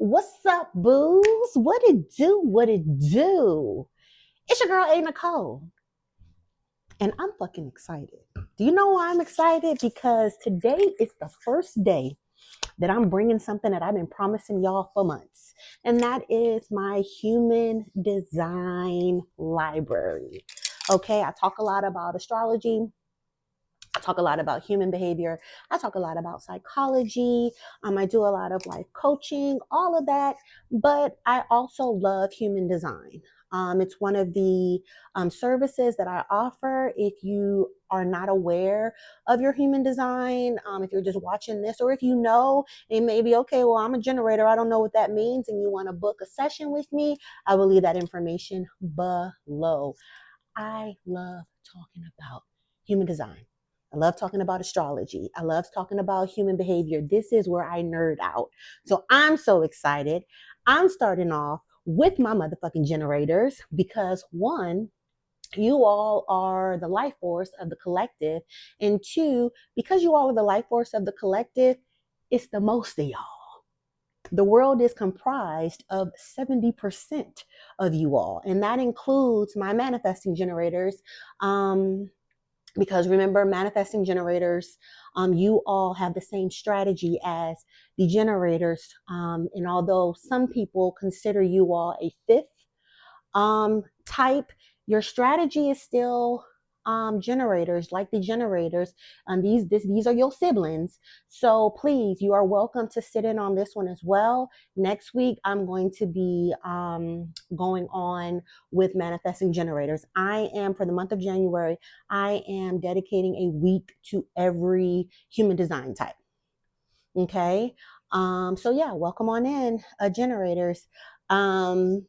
What's up, booze? What it do? What it do? It's your girl, a.Nichole. And I'm fucking excited. Do you know why I'm excited? Because today is the first day that I'm bringing something that I've been promising y'all for months. And that is my human design library. Okay, I talk a lot about astrology. I talk a lot about human behavior. I talk a lot about psychology. I do a lot of life coaching, all of that. But I also love human design. It's one of the services that I offer. If you are not aware of your human design, if you're just watching this, or if you know, it may be, okay, well, I'm a generator. I don't know what that means. And you want to book a session with me, I will leave that information below. I love talking about human design. I love talking about astrology. I love talking about human behavior. This is where I nerd out. So I'm so excited. I'm starting off with my motherfucking generators because one, you all are the life force of the collective. And two, because you all are the life force of the collective, it's the most of y'all. The world is comprised of 70% of you all, and that includes my manifesting generators. Because remember, manifesting generators, you all have the same strategy as the generators. And although some people consider you all a fifth type, your strategy is still generators, like the generators. These are your siblings. So please, you are welcome to sit in on this one as well. Next week, I'm going to be going on with manifesting generators. I am, for the month of January, I am dedicating a week to every human design type. Okay. So yeah, welcome on in, generators. So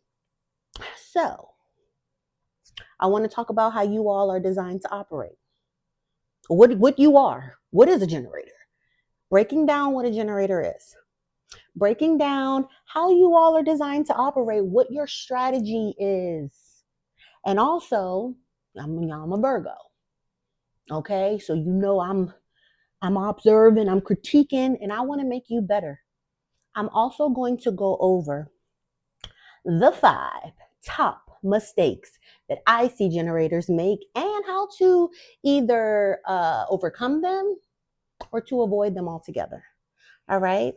I want to talk about how you all are designed to operate. What you are. What is a generator? Breaking down what a generator is. Breaking down how you all are designed to operate, what your strategy is. And also, I'm a Virgo. Okay? So you know I'm observing, I'm critiquing, and I want to make you better. I'm also going to go over the 5 top mistakes that I see generators make and how to either overcome them or to avoid them altogether. All right.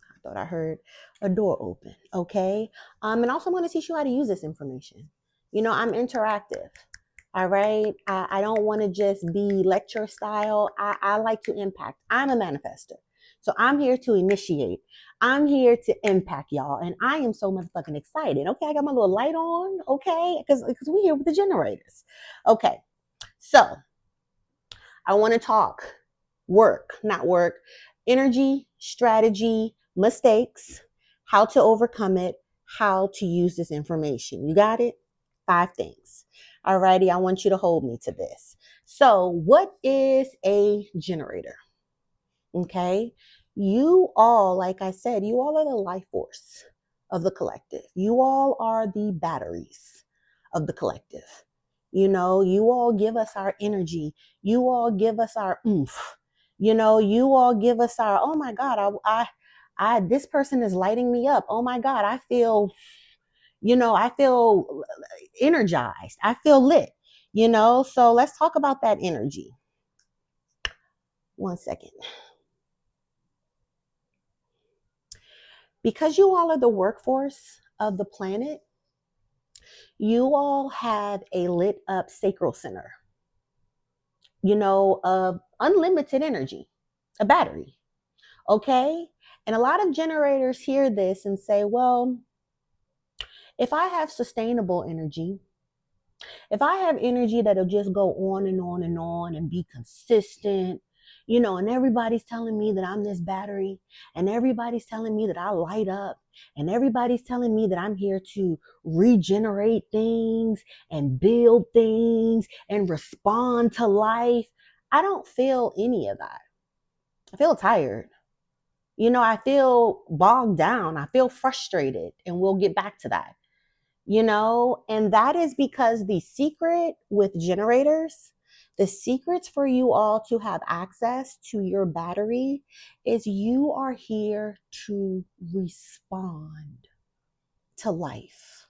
I thought I heard a door open. Okay. And also I'm going to teach you how to use this information. You know, I'm interactive. All right. I don't want to just be lecture style. I like to impact. I'm a manifester. So I'm here to initiate. I'm here to impact y'all. And I am so motherfucking excited. Okay. I got my little light on. Okay. Because we're here with the generators. Okay. So I want to talk not work, energy, strategy, mistakes, how to overcome it, how to use this information. You got it? 5 things. Alrighty, I want you to hold me to this. So, what is a generator? Okay, you all, like I said, you all are the life force of the collective. You all are the batteries of the collective. You know, you all give us our energy. You all give us our oomph. You know, you all give us our, oh my God, this person is lighting me up. Oh my God, I feel energized. I feel lit, So let's talk about that energy. 1 second. Because you all are the workforce of the planet, you all have a lit up sacral center, of unlimited energy, a battery. Okay. And a lot of generators hear this and say, well, if I have sustainable energy, if I have energy that'll just go on and on and on and be consistent, and everybody's telling me that I'm this battery, and everybody's telling me that I light up, and everybody's telling me that I'm here to regenerate things and build things and respond to life, I don't feel any of that. I feel tired. I feel bogged down. I feel frustrated, and we'll get back to that. And that is because the secret with generators, The secrets for you all to have access to your battery is you are here to respond to life.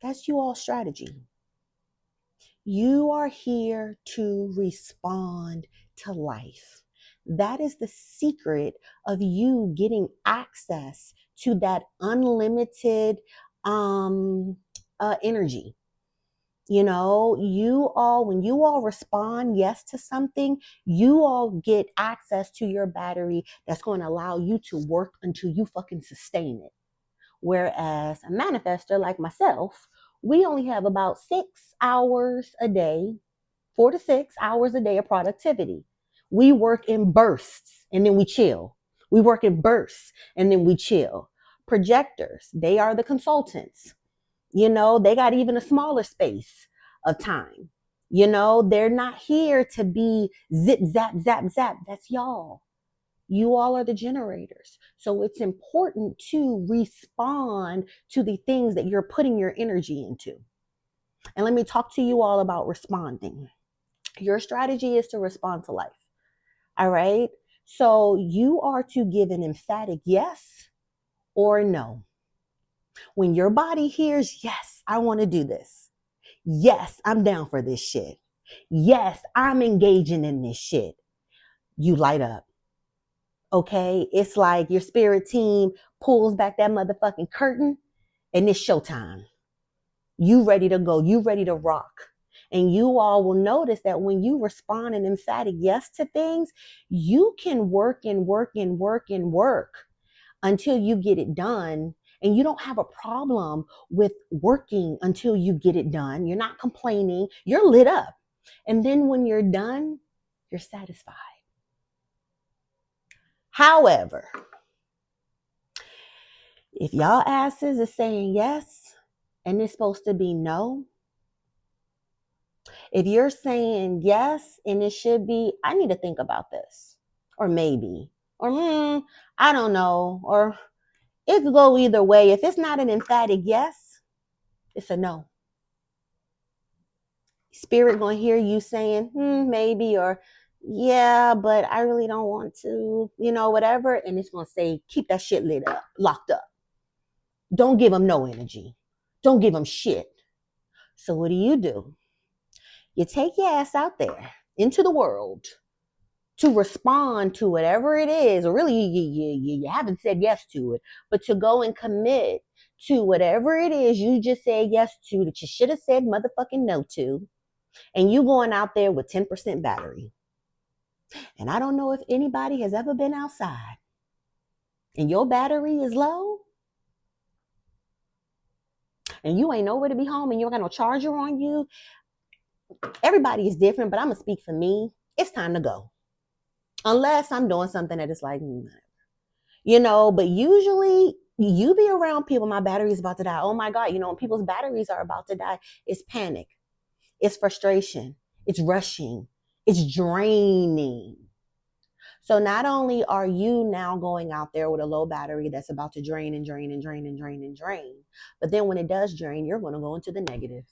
That's you all strategy. You are here to respond to life. That is the secret of you getting access to that unlimited energy. You know, when you all respond yes to something, you all get access to your battery that's going to allow you to work until you fucking sustain it. Whereas a manifester like myself, we only have about 6 hours a day, 4 to 6 hours a day of productivity. We work in bursts and then we chill. We work in bursts and then we chill. Projectors, they are the consultants. You know, they got even a smaller space of time. You know, they're not here to be zip, zap, zap, zap. That's y'all. You all are the generators. So it's important to respond to the things that you're putting your energy into. And let me talk to you all about responding. Your strategy is to respond to life. All right. So you are to give an emphatic yes or no. When your body hears, yes, I want to do this. Yes, I'm down for this shit. Yes, I'm engaging in this shit. You light up. Okay. It's like your spirit team pulls back that motherfucking curtain and it's showtime. You ready to go. You ready to rock. And you all will notice that when you respond an emphatic yes to things, you can work and work and work and work until you get it done. And you don't have a problem with working until you get it done. You're not complaining. You're lit up. And then when you're done, you're satisfied. However, if y'all asses is saying yes and it's supposed to be no, if you're saying yes and it should be, I need to think about this, or maybe, or I don't know, or it could go either way. If it's not an emphatic yes, it's a no. Spirit gonna hear you saying maybe, or yeah, but I really don't want to, whatever, and it's gonna say keep that shit lit up, locked up. Don't give them no energy. Don't give them shit. So what do? You take your ass out there into the world to respond to whatever it is, or really you haven't said yes to it, but to go and commit to whatever it is you just said yes to that you should have said motherfucking no to, and you going out there with 10% battery. And I don't know if anybody has ever been outside and your battery is low and you ain't nowhere to be home and you don't got no charger on you. Everybody is different, but I'm gonna speak for me. It's time to go. Unless I'm doing something that is like, but usually you be around people, my battery is about to die. Oh my God, when people's batteries are about to die, it's panic, it's frustration, it's rushing, it's draining. So not only are you now going out there with a low battery that's about to drain and drain and drain and drain and drain, but then when it does drain, you're going to go into the negative.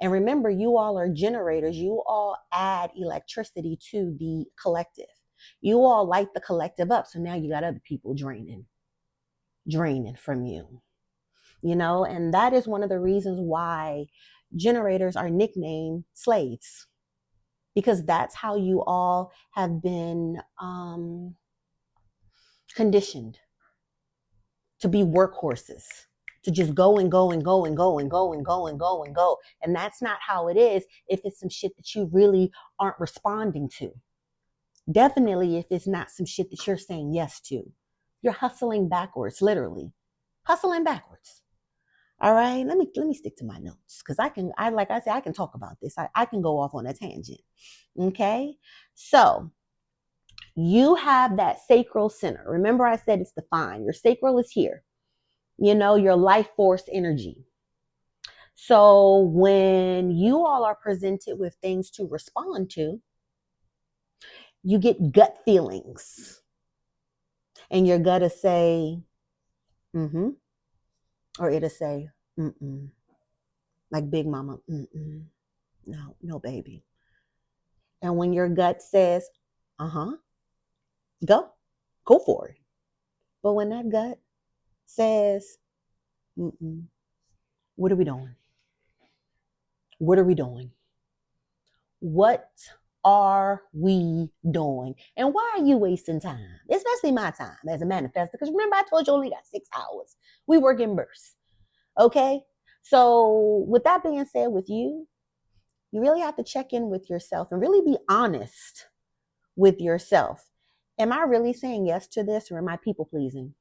And remember, you all are generators. You all add electricity to the collective. You all light the collective up. So now you got other people draining from you, and that is one of the reasons why generators are nicknamed slaves, because that's how you all have been conditioned to be workhorses, to just go and go and go and go and go and go and go and go. And that's not how it is if it's some shit that you really aren't responding to. Definitely if it's not some shit that you're saying yes to. You're hustling backwards, literally. Hustling backwards. All right, let me stick to my notes, because I can talk about this. I can go off on a tangent. Okay, so you have that sacral center. Remember, I said it's defined. Your sacral is here. Your life force energy. So when you all are presented with things to respond to, you get gut feelings, and your gut will say, mm-hmm, or it'll say, mm-mm, like Big Mama, mm-mm, no, baby. And when your gut says, uh-huh, go for it. But when that gut says, mm-mm, what are we doing? What are we doing? What are we doing? And why are you wasting time? Especially my time as a manifestor. Because remember, I told you only got 6 hours. We work in bursts. Okay? So, with that being said, with you, you really have to check in with yourself and really be honest with yourself. Am I really saying yes to this, or am I people pleasing?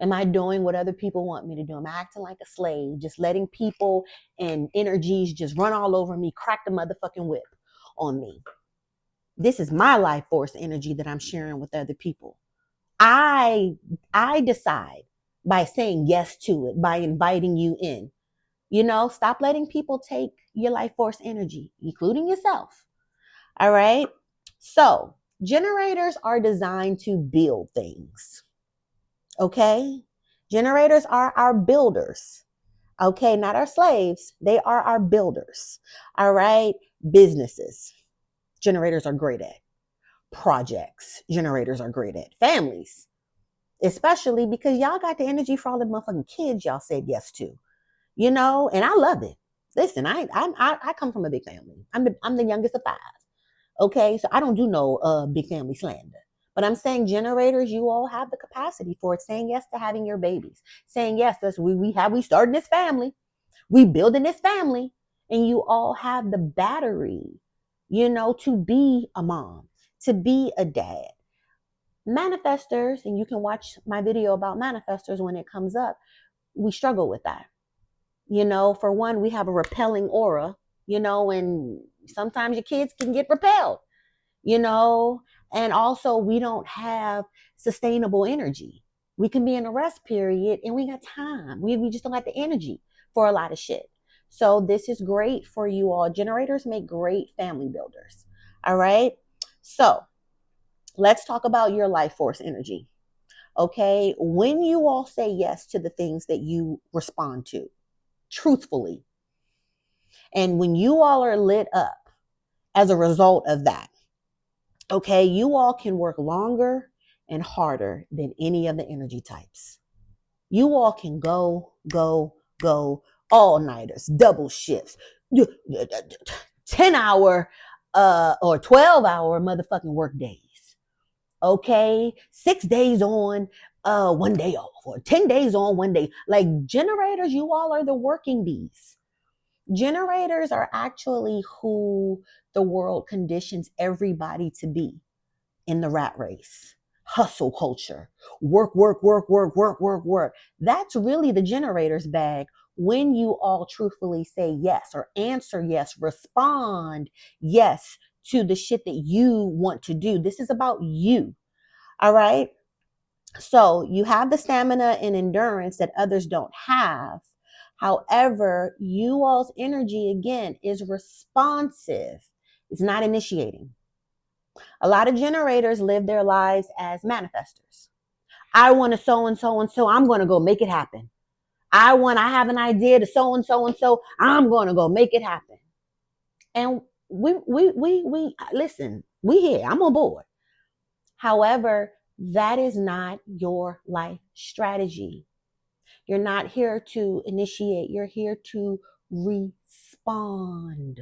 Am I doing what other people want me to do? Am I acting like a slave, just letting people and energies just run all over me, crack the motherfucking whip on me? This is my life force energy that I'm sharing with other people. I decide by saying yes to it, by inviting you in. Stop letting people take your life force energy, including yourself. All right? So, generators are designed to build things. Okay? Generators are our builders. Okay, not our slaves. They are our builders. All right? Businesses. Generators are great at. Projects. Generators are great at. Families. Especially because y'all got the energy for all the motherfucking kids y'all said yes to. And I love it. Listen, I come from a big family. I'm the youngest of 5. Okay, so I don't do no big family slander. But I'm saying generators, you all have the capacity for it. Saying yes to having your babies. Saying yes, that's we starting this family. We building this family. And you all have the battery, to be a mom, to be a dad. Manifestors, and you can watch my video about manifestors when it comes up, we struggle with that. For one, we have a repelling aura, and sometimes your kids can get repelled, and also we don't have sustainable energy. We can be in a rest period and we got time. We just don't have the energy for a lot of shit. So this is great for you all. Generators make great family builders. All right. So let's talk about your life force energy. Okay. When you all say yes to the things that you respond to, truthfully, and when you all are lit up as a result of that, okay, you all can work longer and harder than any of the energy types. You all can go all nighters, double shifts, 10-hour or 12-hour motherfucking work days. Okay, 6 days on, 1 day off, or 10 days on, 1 day. Like generators, you all are the working bees. Generators are actually who the world conditions everybody to be in the rat race. Hustle culture, work, work, work, work, work, work, work. That's really the generator's bag when you all truthfully say yes or answer yes, respond yes to the shit that you want to do. This is about you. All right. So you have the stamina and endurance that others don't have. However, you all's energy, again, is responsive. It's not initiating. A lot of generators live their lives as manifestors. I want to so and so and so. I'm going to go make it happen. I have an idea to so and so and so. I'm going to go make it happen. And we listen, we here. I'm on board. However, that is not your life strategy. You're not here to initiate. You're here to respond.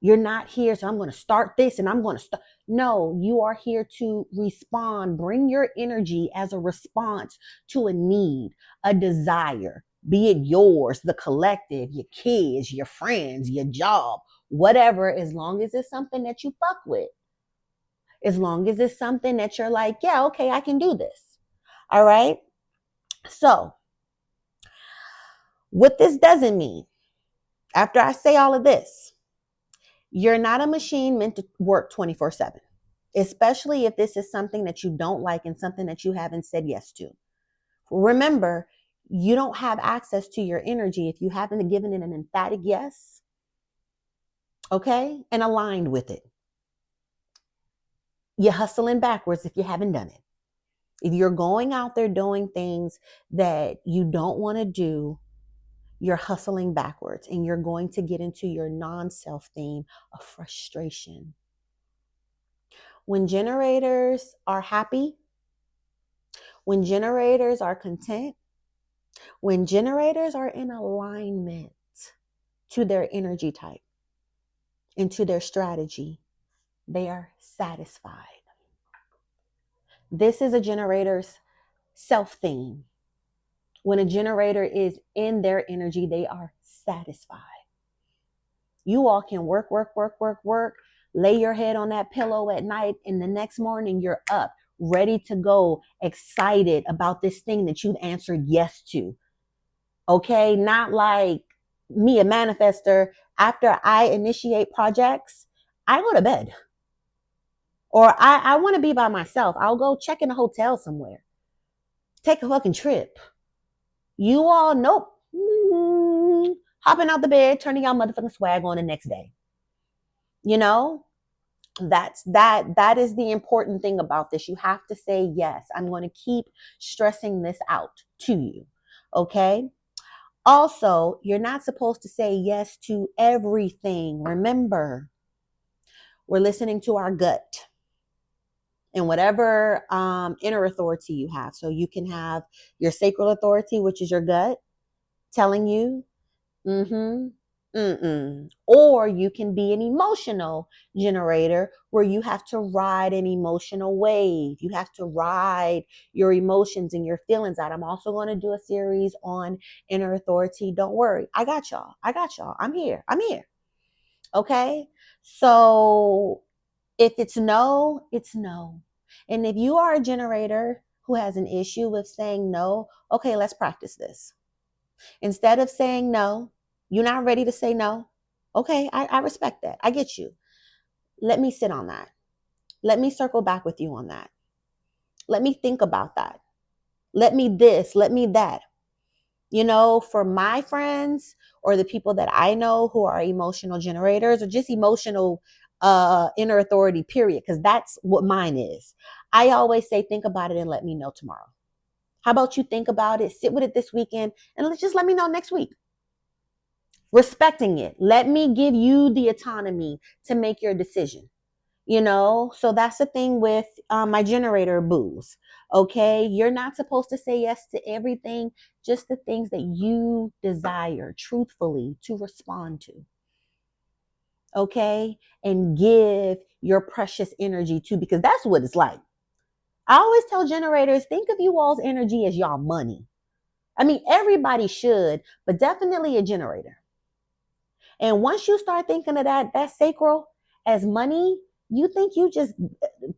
You're not here, so I'm going to start this and I'm going to start. No, you are here to respond. Bring your energy as a response to a need, a desire, be it yours, the collective, your kids, your friends, your job, whatever, as long as it's something that you fuck with. As long as it's something that you're like, yeah, okay, I can do this. All right. So, what this doesn't mean, after I say all of this, you're not a machine meant to work 24/7, especially if this is something that you don't like and something that you haven't said yes to. Remember, you don't have access to your energy if you haven't given it an emphatic yes, okay, and aligned with it. You're hustling backwards if you haven't done it. If you're going out there doing things that you don't want to do, you're hustling backwards and you're going to get into your non-self theme of frustration. When generators are happy, when generators are content, when generators are in alignment to their energy type and to their strategy, they are satisfied. This is a generator's self theme. When a generator is in their energy, they are satisfied. You all can work, lay your head on that pillow at night, and the next morning you're up, ready to go, excited about this thing that you've answered yes to. Okay, not like me, a manifester, after I initiate projects, I go to bed. Or I want to be by myself. I'll go check in a hotel somewhere. Take a fucking trip. You all, nope. Hopping out the bed, turning y'all motherfucking swag on the next day. You know, that is the important thing about this. You have to say yes. I'm going to keep stressing this out to you. Okay? Also, you're not supposed to say yes to everything. Remember, we're listening to our gut and whatever inner authority you have. So you can have your sacral authority, which is your gut, telling you, or you can be an emotional generator where you have to ride an emotional wave. You have to ride your emotions and your feelings out. I'm also going to do a series on inner authority. Don't worry. I got y'all. I'm here. Okay. So if it's no, it's no. And if you are a generator who has an issue with saying no, okay, let's practice this. Instead of saying no, you're not ready to say no. Okay, I respect that. I get you. Let me sit on that. Let me circle back with you on that. Let me think about that. Let me this, let me that. You know, for my friends or the people that I know who are emotional generators or just emotional inner authority, period, because that's what mine is. I always say, think about it and let me know tomorrow. How about you think about it, sit with it this weekend, and just let me know next week. Respecting it. Let me give you the autonomy to make your decision. You know, so that's the thing with my generator boos. Okay, you're not supposed to say yes to everything, just the things that you desire truthfully to respond to. Okay, and give your precious energy to, because that's what it's like. I always tell generators, think of you all's energy as y'all money. I mean, everybody should, but definitely a generator. And once you start thinking of that sacral as money, you think you just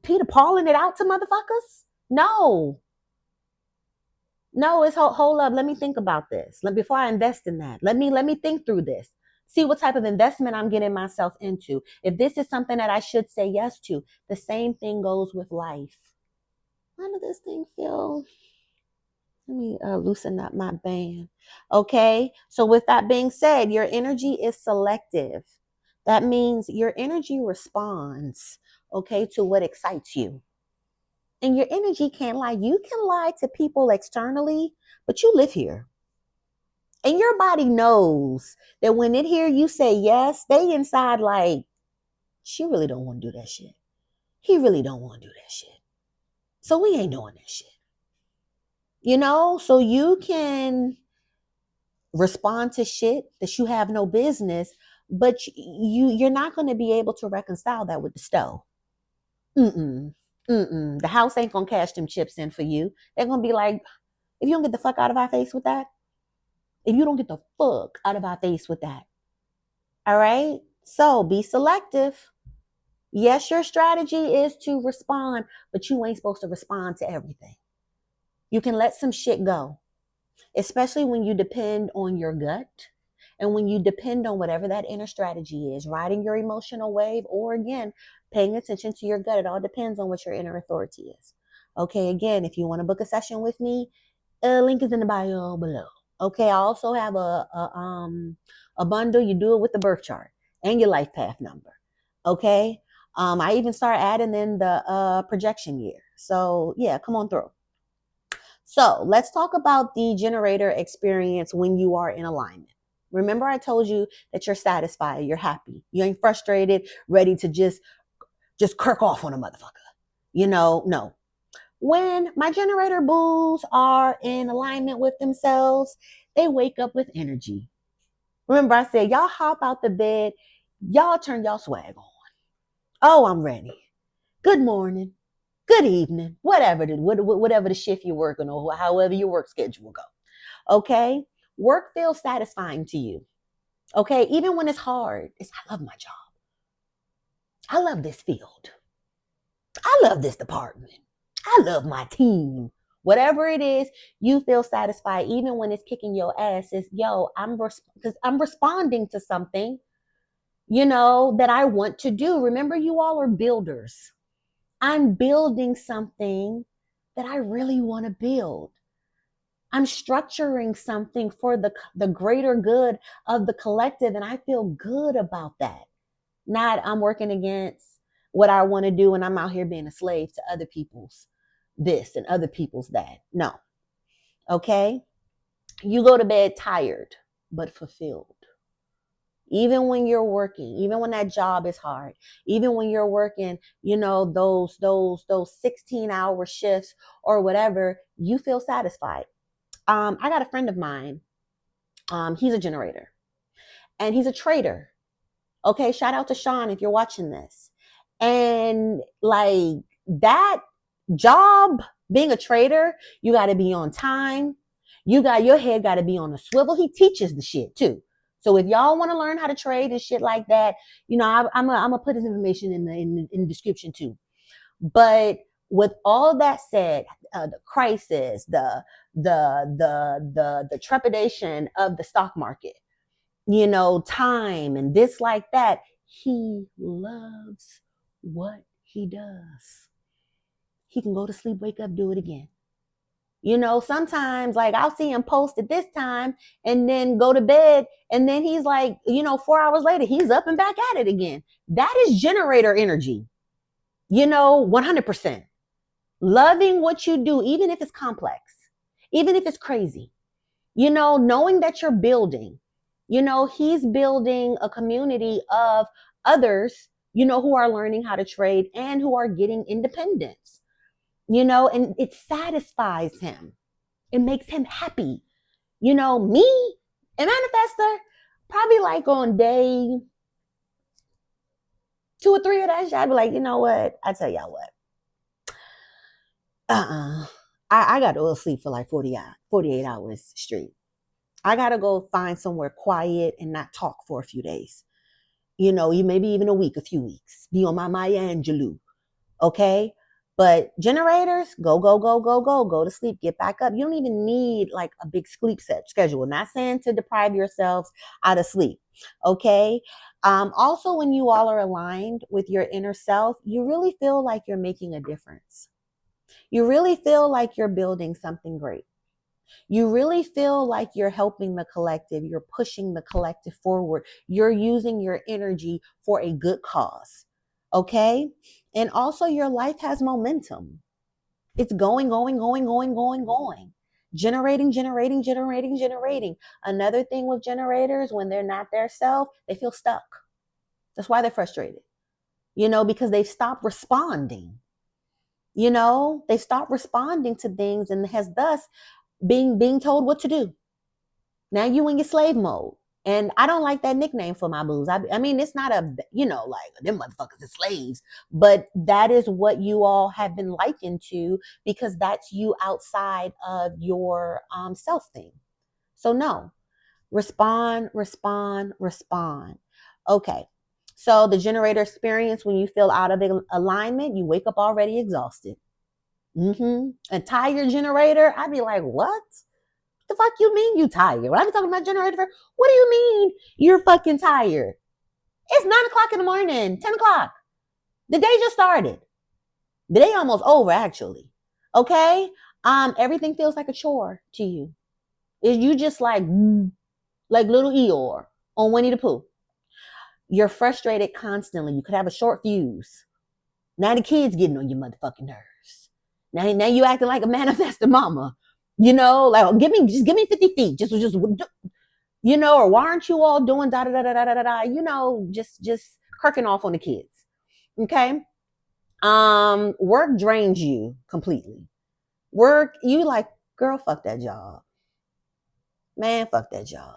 Peter Pauling it out to motherfuckers? No. No, it's hold up. Let me think about this. Before I invest in that. Let me think through this. See what type of investment I'm getting myself into. If this is something that I should say yes to, the same thing goes with life. How does this thing feel? Let me loosen up my band. Okay. So with that being said, your energy is selective. That means your energy responds, okay, to what excites you. And your energy can't lie. You can lie to people externally, but you live here. And your body knows that when it hear you say yes, they inside like, she really don't want to do that shit. He really don't want to do that shit. So we ain't doing that shit. You know, so you can respond to shit that you have no business, but you're not going to be able to reconcile that with the stove. The house ain't gonna cash them chips in for you. They're gonna be like, if you don't get the fuck out of our face with that, if you don't get the fuck out of our face with that. All right. So be selective. Yes, your strategy is to respond, but you ain't supposed to respond to everything. You can let some shit go, especially when you depend on your gut and when you depend on whatever that inner strategy is, riding your emotional wave, or again, paying attention to your gut. It all depends on what your inner authority is. Okay, again, if you want to book a session with me, link is in the bio below. Okay, I also have a bundle. You do it with the birth chart and your life path number. Okay, I even start adding in the projection year. So yeah, come on through. So let's talk about the generator experience when you are in alignment. Remember I told you that you're satisfied, you're happy. You ain't frustrated, ready to just kirk off on a motherfucker. No. When my generator bulls are in alignment with themselves, they wake up with energy. Remember I said, y'all hop out the bed, y'all turn y'all swag on. Oh, I'm ready. Good morning. Good evening. Whatever the shift you're working or however your work schedule go. Okay? Work feels satisfying to you. Okay? Even when it's hard. I love my job. I love this field. I love this department. I love my team. Whatever it is, you feel satisfied even when it's kicking your ass. It's, because I'm responding to something, that I want to do. Remember, you all are builders. I'm building something that I really want to build. I'm structuring something for the greater good of the collective, and I feel good about that. Not I'm working against what I want to do and I'm out here being a slave to other people's this and other people's that. No. Okay? You go to bed tired but fulfilled. Even when you're working, even when that job is hard, even when you're working, those 16-hour shifts or whatever, you feel satisfied. I got a friend of mine. He's a generator and he's a trader. Okay, shout out to Sean if you're watching this. And like that job, being a trader, you got to be on time. Your head got to be on a swivel. He teaches the shit too. So if y'all want to learn how to trade and shit like that, I'm gonna put his information in the description too. But with all that said, the crisis, the trepidation of the stock market, time and this like that, he loves what he does. He can go to sleep, wake up, do it again. Sometimes like I'll see him post at this time and then go to bed and then he's like, 4 hours later, he's up and back at it again. That is generator energy. 100%. Loving what you do, even if it's complex, even if it's crazy, knowing that you're building, he's building a community of others, who are learning how to trade and who are getting independence, and it satisfies him. It makes him happy. Me, a manifester, probably like on day 2 or 3 of that shit, I'd be like, you know what? I tell y'all what. I got to go sleep for like 48 hours straight. I got to go find somewhere quiet and not talk for a few days. Maybe even a week, a few weeks. Be on my Maya Angelou. Okay? But generators, go to sleep, get back up. You don't even need like a big sleep schedule. Not saying to deprive yourselves out of sleep. Okay? Also, when you all are aligned with your inner self, you really feel like you're making a difference. You really feel like you're building something great. You really feel like you're helping the collective. You're pushing the collective forward. You're using your energy for a good cause. Okay? And also your life has momentum. It's going. Generating. Another thing with generators, when they're not their self, they feel stuck. That's why they're frustrated. Because they've stopped responding. They stop responding to things and has thus being told what to do. Now you in your slave mode. And I don't like that nickname for my booze. I mean, it's not like them motherfuckers are slaves, but that is what you all have been likened to because that's you outside of your self thing. So no, respond. Okay. So the generator experience, when you feel out of alignment, you wake up already exhausted. A tired generator, I'd be like, what? The fuck you mean you tired? When I be talking about generator, what do you mean you're fucking tired? It's 9:00 in the morning, 10:00. The day just started. The day almost over, actually. Okay? Everything feels like a chore to you. Is you just like little Eeyore on Winnie the Pooh. You're frustrated constantly. You could have a short fuse. Now the kids getting on your motherfucking nerves. Now you acting like a manifested mama. Like give me 50 feet. Just or why aren't you all doing da da da da da da da, just kirking off on the kids. Okay. Work drains you completely. Work, you like, girl, fuck that job. Man, fuck that job.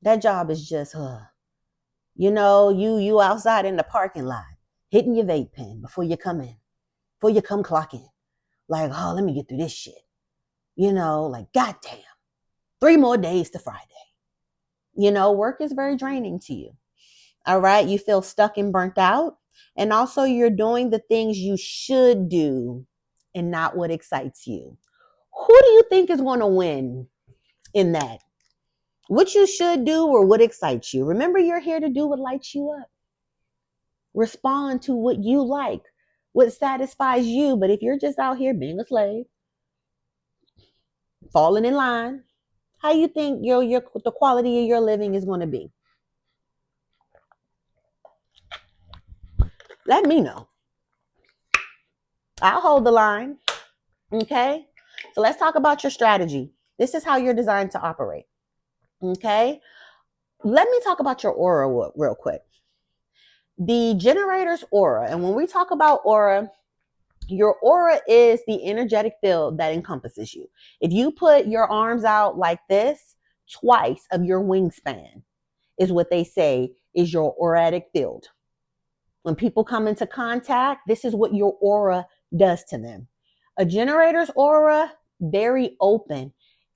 That job is just you outside in the parking lot, hitting your vape pen before you come in, before you come clock in. Like, oh, let me get through this shit. Like, goddamn, 3 more days to Friday. Work is very draining to you. All right. You feel stuck and burnt out. And also you're doing the things you should do and not what excites you. Who do you think is going to win in that? What you should do or what excites you? Remember, you're here to do what lights you up. Respond to what you like, what satisfies you. But if you're just out here being a slave, falling in line, how you think the quality of your living is going to be? Let me know. I'll hold the line. Okay. So let's talk about your strategy. This is how you're designed to operate. Okay. Let me talk about your aura real quick. The generator's aura. And when we talk about aura, your aura is the energetic field that encompasses you. If you put your arms out like this, twice of your wingspan is what they say is your auratic field. When people come into contact, this is what your aura does to them. A generator's aura, very open.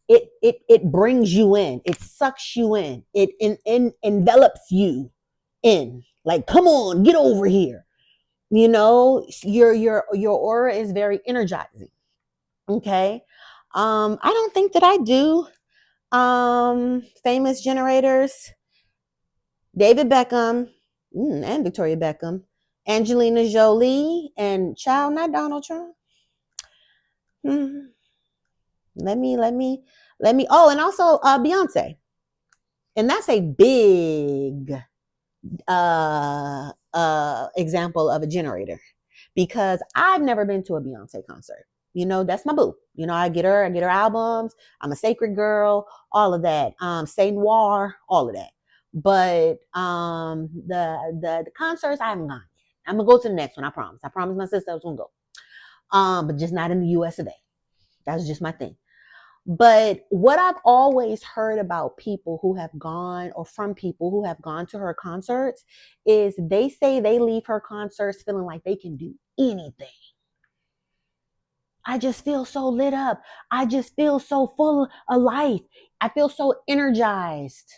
It brings you in. It sucks you in. It envelops you in. Like, come on, get over here. Your aura is very energizing. Okay. I don't think that I do famous generators. David Beckham and Victoria Beckham, Angelina Jolie, and child, not Donald Trump. Let me. Oh, and also Beyonce, and that's a big example of a generator because I've never been to a Beyonce concert. That's my boo. I get her albums. I'm a sacred girl, all of that. Say Noir, all of that. But the concerts I haven't gone yet. I'm gonna go to the next one. I promise. I promised my sister I was gonna go. But just not in the US of A. That's just my thing. But what I've always heard about people who have gone, or from people who have gone to her concerts, is they say they leave her concerts feeling like they can do anything. I just feel so lit up. I just feel so full of life. I feel so energized.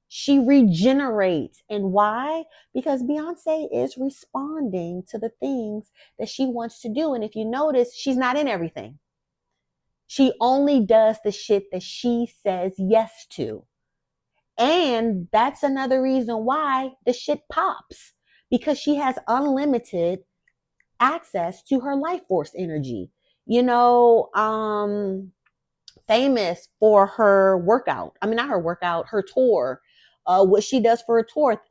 She regenerates. And why? Because Beyonce is responding to the things that she wants to do. And if you notice, she's not in everything. She only does the shit that she says yes to. And that's another reason why the shit pops, because she has unlimited access to her life force energy. Famous for her workout. I mean, not her workout, her tour. What she does for a tour.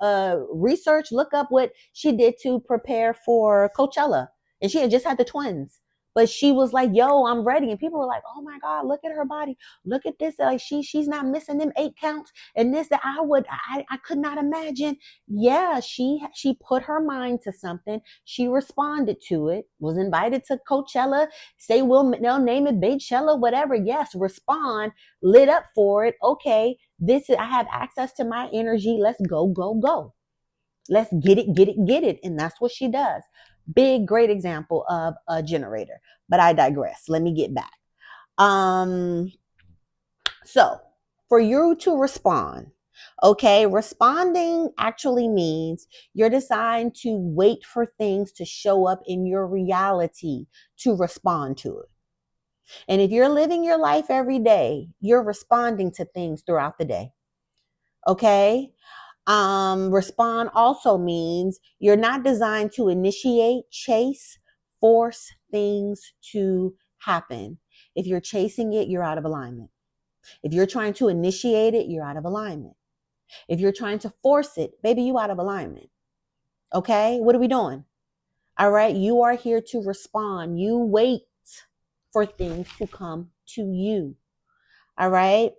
Research, look up what she did to prepare for Coachella. And she had just had the twins. But she was like, yo, I'm ready. And people were like, oh my God, look at her body. Look at this. Like she's not missing them 8 counts. And this that I could not imagine. Yeah, she put her mind to something. She responded to it, was invited to Coachella. Say they'll name it Baychella, whatever. Yes, respond, lit up for it. Okay, I have access to my energy. Let's go. Let's get it. And that's what she does. Big, great example of a generator. But I digress. Let me get back. So for you to respond, okay, responding actually means you're designed to wait for things to show up in your reality to respond to it. And if you're living your life every day, you're responding to things throughout the day. Okay? Respond also means you're not designed to initiate, chase, force things to happen. If you're chasing it, you're out of alignment. If you're trying to initiate it, you're out of alignment. If you're trying to force it, baby, you out of alignment. Okay? What are we doing? All right? You are here to respond. You wait for things to come to you. All right?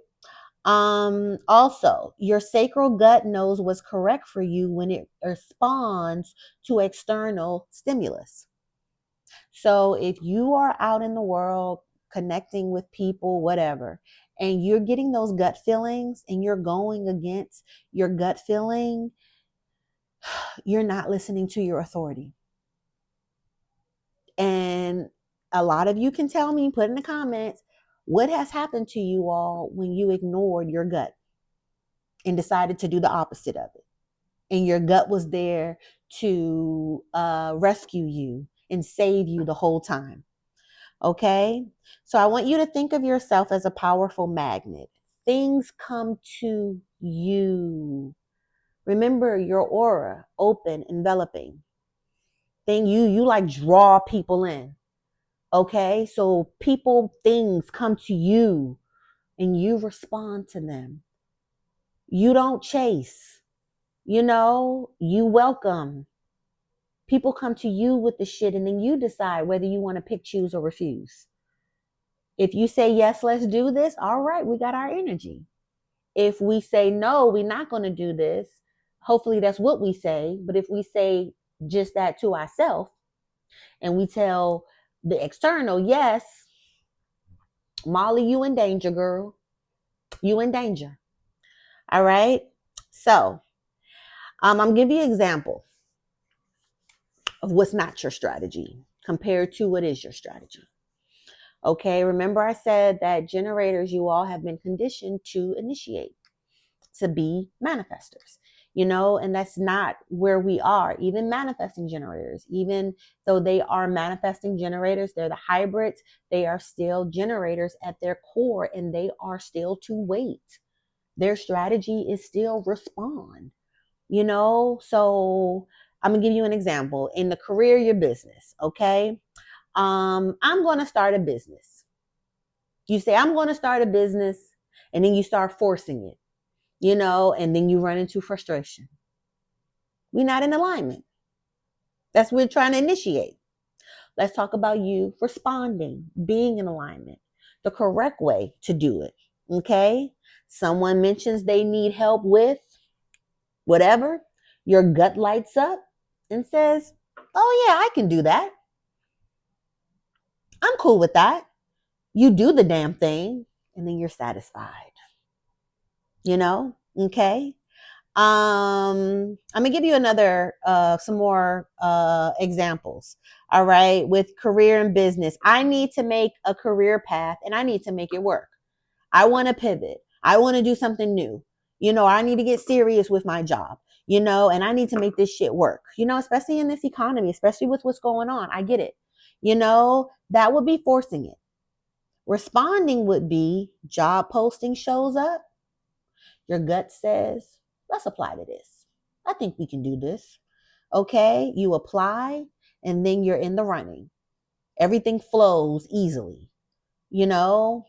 Also, your sacral gut knows what's correct for you when it responds to external stimulus. So if you are out in the world connecting with people, whatever, and you're getting those gut feelings and you're going against your gut feeling, you're not listening to your authority. And a lot of you can tell me, put in the comments, what has happened to you all when you ignored your gut and decided to do the opposite of it. And your gut was there to rescue you and save you the whole time. Okay? So I want you to think of yourself as a powerful magnet. Things come to you. Remember your aura, open, enveloping. You like draw people in. Okay? So people, things come to you and you respond to them. You don't chase. You welcome. People come to you with the shit and then you decide whether you want to pick, choose, or refuse. If you say, yes, let's do this, all right, we got our energy. If we say, no, we're not going to do this, hopefully that's what we say. But if we say just that to ourselves and we tell the external, yes, Molly, you in danger, girl. You in danger. All right. So I'm giving you an example of what's not your strategy compared to what is your strategy. Okay, remember I said that generators, you all have been conditioned to initiate, to be manifestors, and that's not where we are. Even manifesting generators, even though they are manifesting generators, they're the hybrids, they are still generators at their core and they are still to wait. Their strategy is still respond, So I'm gonna give you an example in the career, your business. Okay. I'm going to start a business. You say, I'm going to start a business, and then you start forcing it, and then you run into frustration. We're not in alignment. That's what we're trying to initiate. Let's talk about you responding, being in alignment, the correct way to do it. Okay. Someone mentions they need help with whatever, your gut lights up and says, oh, yeah, I can do that. I'm cool with that. You do the damn thing, and then you're satisfied. Okay. I'm gonna give you another some more examples. All right, with career and business, I need to make a career path and I need to make it work. I want to pivot. I want to do something new. I need to get serious with my job, and I need to make this shit work, especially in this economy, especially with what's going on. I get it. That would be forcing it. Responding would be job posting shows up. Your gut says, let's apply to this. I think we can do this. Okay, you apply and then you're in the running. Everything flows easily. You know,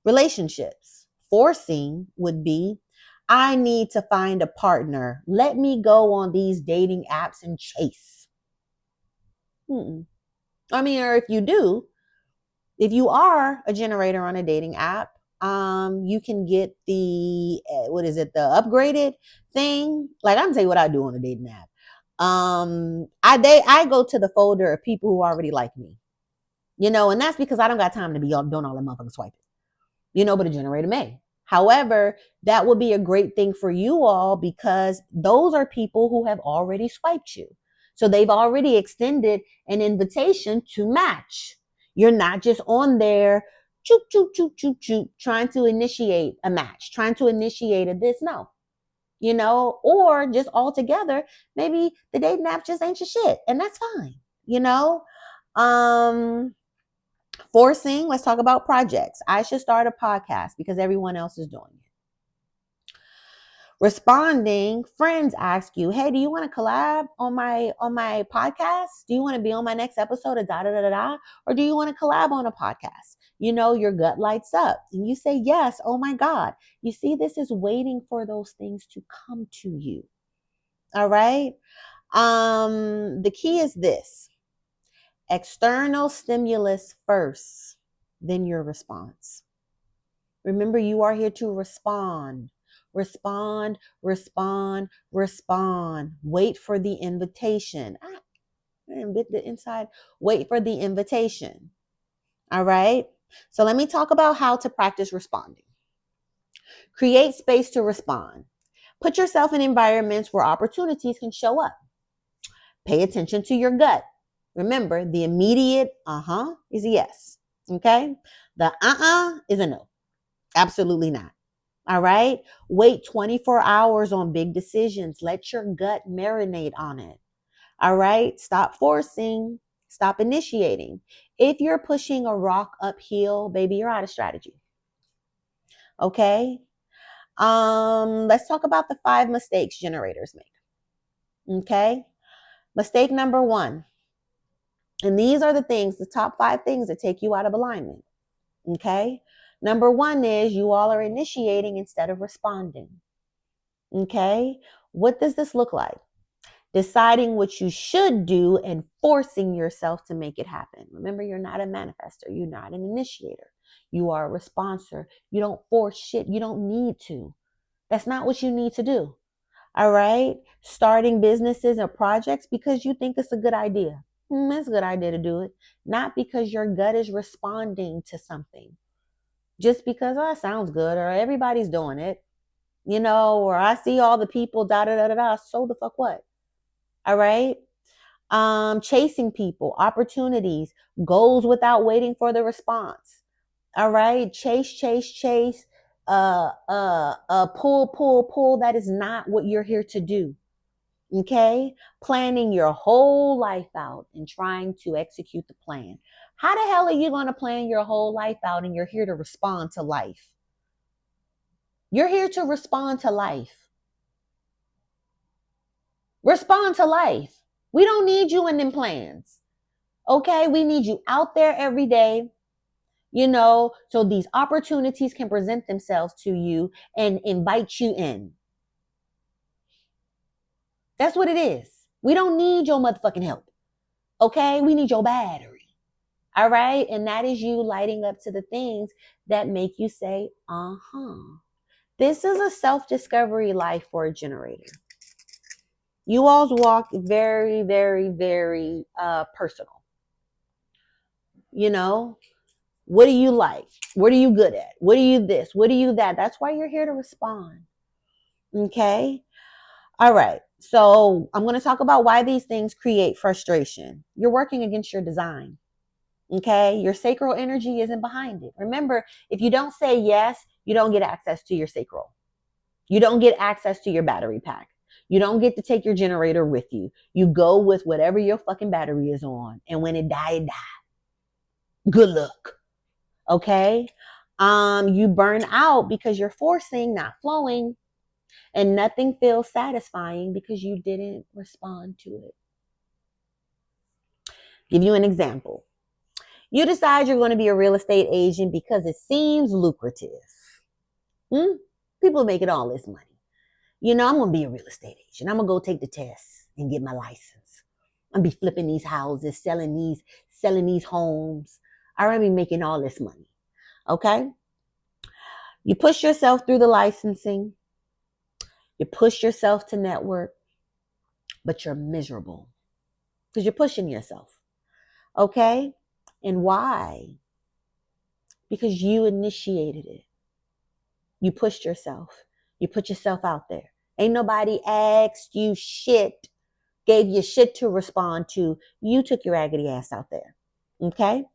relationships. Forcing would be, I need to find a partner. Let me go on these dating apps and chase. Or if you do, if you are a generator on a dating app, you can get the what is it, the upgraded thing. Like, I'm gonna tell you what I do on a dating app. I go to the folder of people who already like me, and that's because I don't got time to be doing all the motherfucking swiping, but a generator may. However, that would be a great thing for you all because those are people who have already swiped you. So they've already extended an invitation to match. You're not just on there, choop, choop, choop, choop, choop, trying to initiate a match, trying to initiate a this. No, or just altogether, maybe the dating app just ain't your shit. And that's fine, Forcing, let's talk about projects. I should start a podcast because everyone else is doing it. Responding, friends ask you, hey, do you want to collab on my podcast? Do you want to be on my next episode of da da da da? Or do you want to collab on a podcast? Your gut lights up and you say yes. Oh my God. You see, this is waiting for those things to come to you. All right. The key is this: external stimulus first, then your response. Remember, you are here to respond. Respond, respond, respond. Wait for the invitation. And bit the inside. Wait for the invitation. All right. So let me talk about how to practice responding. Create space to respond. Put yourself in environments where opportunities can show up. Pay attention to your gut. Remember, the immediate is a yes. Okay. The is a no. Absolutely not. All right. Wait 24 hours on big decisions. Let your gut marinate on it. All right. Stop forcing. Stop initiating. If you're pushing a rock uphill, baby, you're out of strategy. Okay. Let's talk about the 5 mistakes generators make. Okay. Mistake number 1. And these are the things, the top 5 things that take you out of alignment. Okay. Number 1 is you all are initiating instead of responding. Okay. What does this look like? Deciding what you should do and forcing yourself to make it happen. Remember, you're not a manifester. You're not an initiator. You are a responser. You don't force shit. You don't need to. That's not what you need to do. All right. Starting businesses or projects because you think it's a good idea. It's a good idea to do it. Not because your gut is responding to something. Just because, it sounds good or everybody's doing it, or I see all the people, da da da da da. So the fuck what? All right. Chasing people, opportunities, goals without waiting for the response. All right. Chase, chase, chase. Pull, pull, pull. That is not what you're here to do. Okay. Planning your whole life out and trying to execute the plan. How the hell are you going to plan your whole life out and you're here to respond to life? You're here to respond to life. Respond to life. We don't need you in them plans. Okay. We need you out there every day, so these opportunities can present themselves to you and invite you in. That's what it is. We don't need your motherfucking help. Okay. We need your battery. All right. And that is you lighting up to the things that make you say, This is a self-discovery life for a generator. You all's walk very, very, very personal. What do you like? What are you good at? What are you this? What are you that? That's why you're here to respond. Okay. All right. So I'm going to talk about why these things create frustration. You're working against your design. Okay. Your sacral energy isn't behind it. Remember, if you don't say yes, you don't get access to your sacral. You don't get access to your battery pack. You don't get to take your generator with you. You go with whatever your fucking battery is on. And when it die, it die. Good luck. Okay. You burn out because you're forcing, not flowing, and nothing feels satisfying because you didn't respond to it. Give you an example. You decide you're going to be a real estate agent because it seems lucrative. People are making all this money. I'm going to be a real estate agent. I'm going to go take the test and get my license. I'm going to be flipping these houses, selling these homes. I'm going to be making all this money. Okay. You push yourself through the licensing. You push yourself to network, but you're miserable because you're pushing yourself. Okay. And why? Because you initiated it. You pushed yourself. You put yourself out there. Ain't nobody asked you shit, gave you shit to respond to. You took your raggedy ass out there. Okay.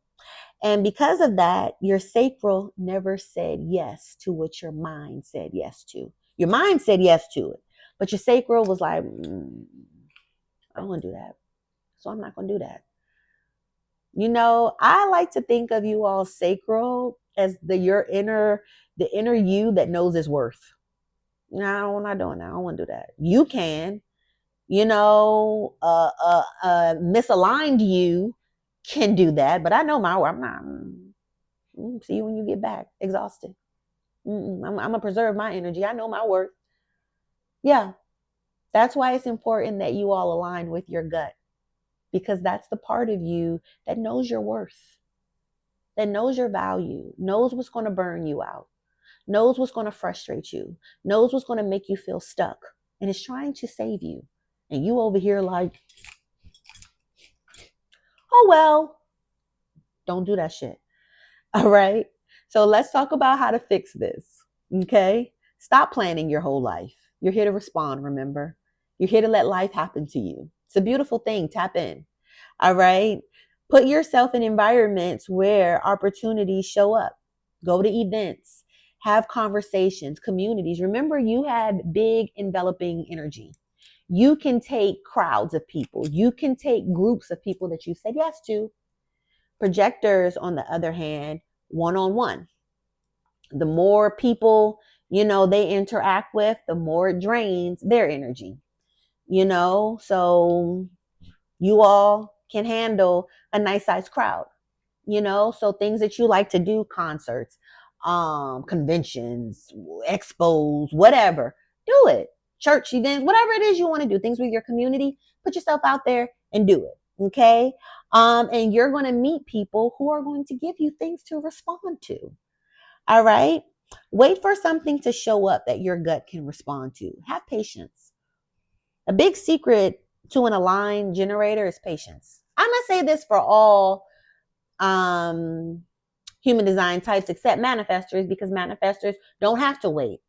And because of that, your sacral never said yes to what your mind said yes to. Your mind said yes to it, but your sacral was like, I don't want to do that. So I'm not going to do that. I like to think of you all sacral as the inner you that knows its worth. No, I'm not doing that. I don't want to do that. You can, misaligned you can do that, but I know my worth. I'm not. See you when you get back, exhausted. I'm gonna preserve my energy. I know my worth. Yeah, that's why it's important that you all align with your gut, because that's the part of you that knows your worth, that knows your value, knows what's going to burn you out. knows what's going to frustrate you, knows what's going to make you feel stuck, and is trying to save you. And you over here like, oh, well, don't do that shit. All right. So let's talk about how to fix this. Okay. Stop planning your whole life. You're here to respond, remember? You're here to let life happen to you. It's a beautiful thing. Tap in. All right. Put yourself in environments where opportunities show up. Go to events, have conversations, communities. Remember, you had big enveloping energy. You can take crowds of people. You can take groups of people that you said yes to. Projectors, on the other hand, one-on-one. The more people, they interact with, the more it drains their energy, so you all can handle a nice sized crowd, so things that you like to do, concerts, conventions, expos, whatever, do it. Church events, whatever it is you want to do, things with your community, put yourself out there and do it. Okay. And you're going to meet people who are going to give you things to respond to. All right. Wait for something to show up that your gut can respond to. Have patience. A big secret to an aligned generator is patience. I'm going to say this for all human design types except manifestors, because manifestors don't have to wait.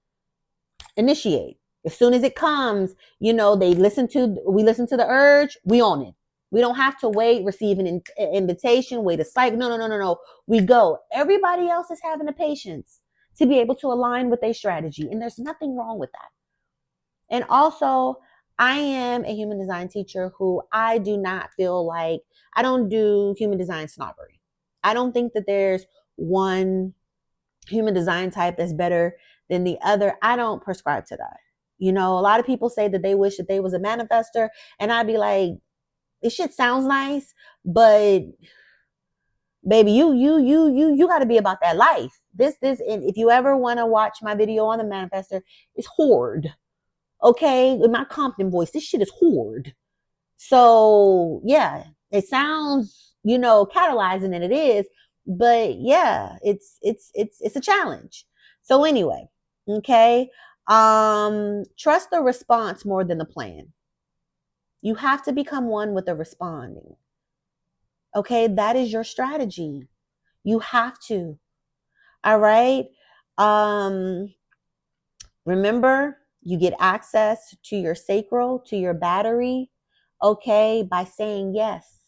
Initiate. As soon as it comes, we listen to the urge, we own it. We don't have to wait, receive an invitation, wait a cycle. No. We go. Everybody else is having the patience to be able to align with their strategy. And there's nothing wrong with that. And also, I am a human design teacher who I do not feel like, I don't do human design snobbery. I don't think that there's one human design type that's better than the other. I don't prescribe to that. A lot of people say that they wish that they was a manifestor, and I'd be like, this shit sounds nice, but baby, you got to be about that life. This, and if you ever want to watch my video on the manifestor, it's horde. Okay, in my Compton voice, this shit is horde. So yeah, it sounds, catalyzing, and it is, but yeah, it's a challenge. So anyway, okay, trust the response more than the plan. You have to become one with the responding. Okay, that is your strategy. You have to. All right. Remember, you get access to your sacral, to your battery, okay, by saying yes,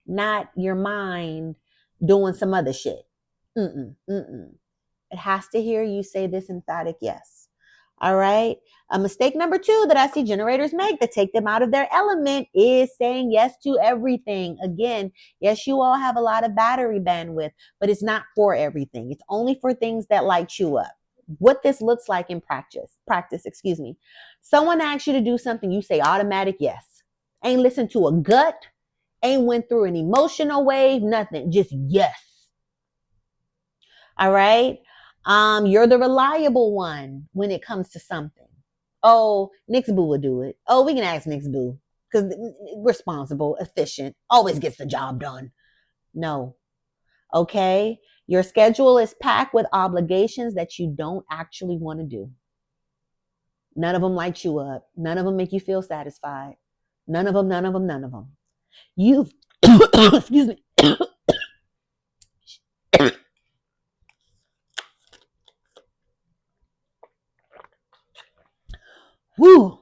not your mind doing some other shit. It has to hear you say this emphatic yes. All right. A mistake number 2 that I see generators make that take them out of their element is saying yes to everything. Again, yes, you all have a lot of battery bandwidth, but it's not for everything. It's only for things that light you up. What this looks like in practice, someone asks you to do something, you say automatic yes. Ain't listen to a gut, ain't went through an emotional wave, nothing, just yes. All right. You're the reliable one when it comes to something. Oh, Nick's boo will do it. Oh, we can ask Nick's boo because responsible, efficient, always gets the job done. No. Okay. Your schedule is packed with obligations that you don't actually want to do. None of them light you up. None of them make you feel satisfied. None of them. You've, excuse me. Woo.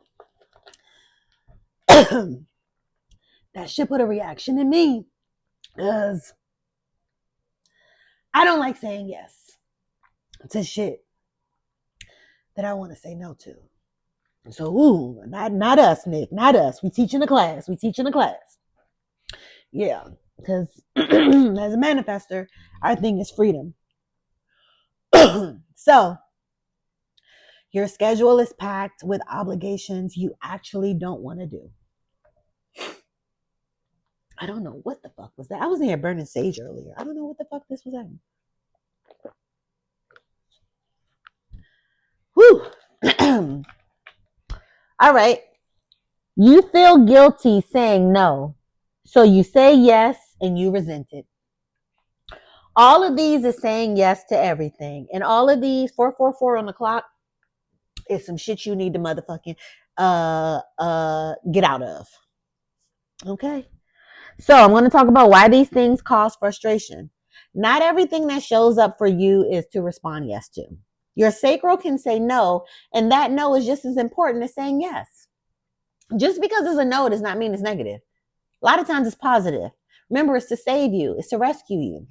That should put a reaction in me, because I don't like saying yes to shit that I want to say no to. So, not us, Nick, not us. We teach in a class. Yeah, because as a manifestor, our thing is freedom. So, your schedule is packed with obligations you actually don't want to do. I don't know what the fuck was that. I was in here burning sage earlier. I don't know what the fuck this was at. Whew. All right. You feel guilty saying no. So you say yes and you resent it. All of these is saying yes to everything. And all of these 444 on the clock is some shit you need to motherfucking get out of. Okay. So I'm going to talk about why these things cause frustration. Not everything that shows up for you is to respond yes to. Your sacral can say no, and that no is just as important as saying yes. Just because it's a no does not mean it's negative. A lot of times it's positive. Remember, it's to save you, it's to rescue you.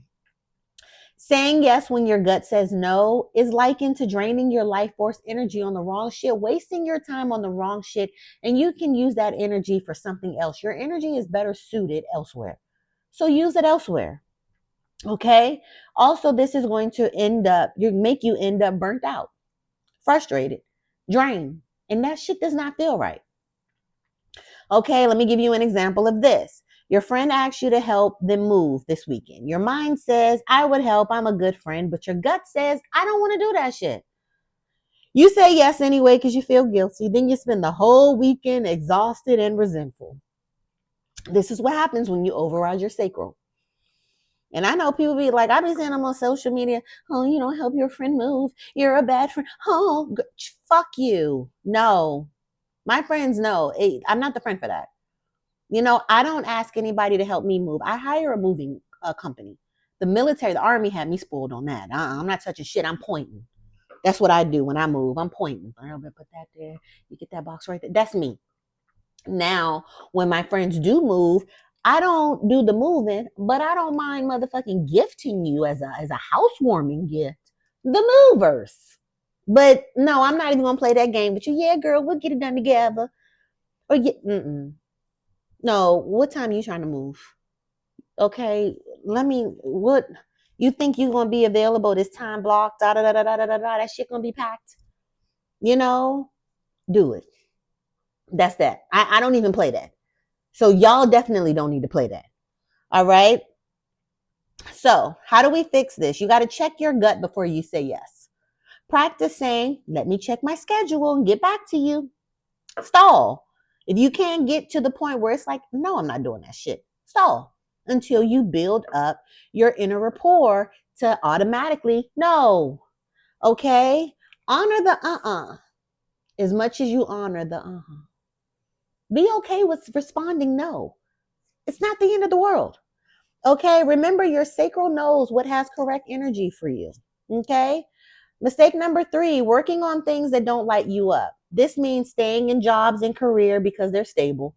Saying yes when your gut says no is likened to draining your life force energy on the wrong shit, wasting your time on the wrong shit, and you can use that energy for something else. Your energy is better suited elsewhere. So use it elsewhere. Okay? Also, this is going to make you end up burnt out, frustrated, drained, and that shit does not feel right. Okay, let me give you an example of this. Your friend asks you to help them move this weekend. Your mind says, I would help, I'm a good friend, but your gut says, I don't want to do that shit. You say yes anyway because you feel guilty. Then you spend the whole weekend exhausted and resentful. This is what happens when you override your sacral. And I know people be like, I've been saying them on social media, oh, you don't help your friend move. You're a bad friend. Oh, fuck you. No, my friends know. I'm not the friend for that. You know, I don't ask anybody to help me move. I hire a moving company. The military, the army had me spoiled on that. I'm not touching shit. I'm pointing. That's what I do when I move. I'm pointing. I'm gonna put that there. You get that box right there. That's me. Now, when my friends do move, I don't do the moving, but I don't mind motherfucking gifting you as a housewarming gift. The movers. But no, I'm not even gonna play that game with you. Yeah, girl, we'll get it done together. Or no, what time are you trying to move? Okay, what you think you're gonna be available this time block? Da da da da da da da. That shit gonna be packed. You know, do it. That's that. I don't even play that. So y'all definitely don't need to play that. All right. So how do we fix this? You got to check your gut before you say yes. Practice saying, let me check my schedule and get back to you. Stall. If you can't get to the point where it's like, no, I'm not doing that shit. Stall until you build up your inner rapport to automatically no. Okay? Honor the as much as you honor the Be okay with responding no. It's not the end of the world. Okay? Remember, your sacral knows what has correct energy for you. Okay? Mistake number 3, working on things that don't light you up. This means staying in jobs and career because they're stable.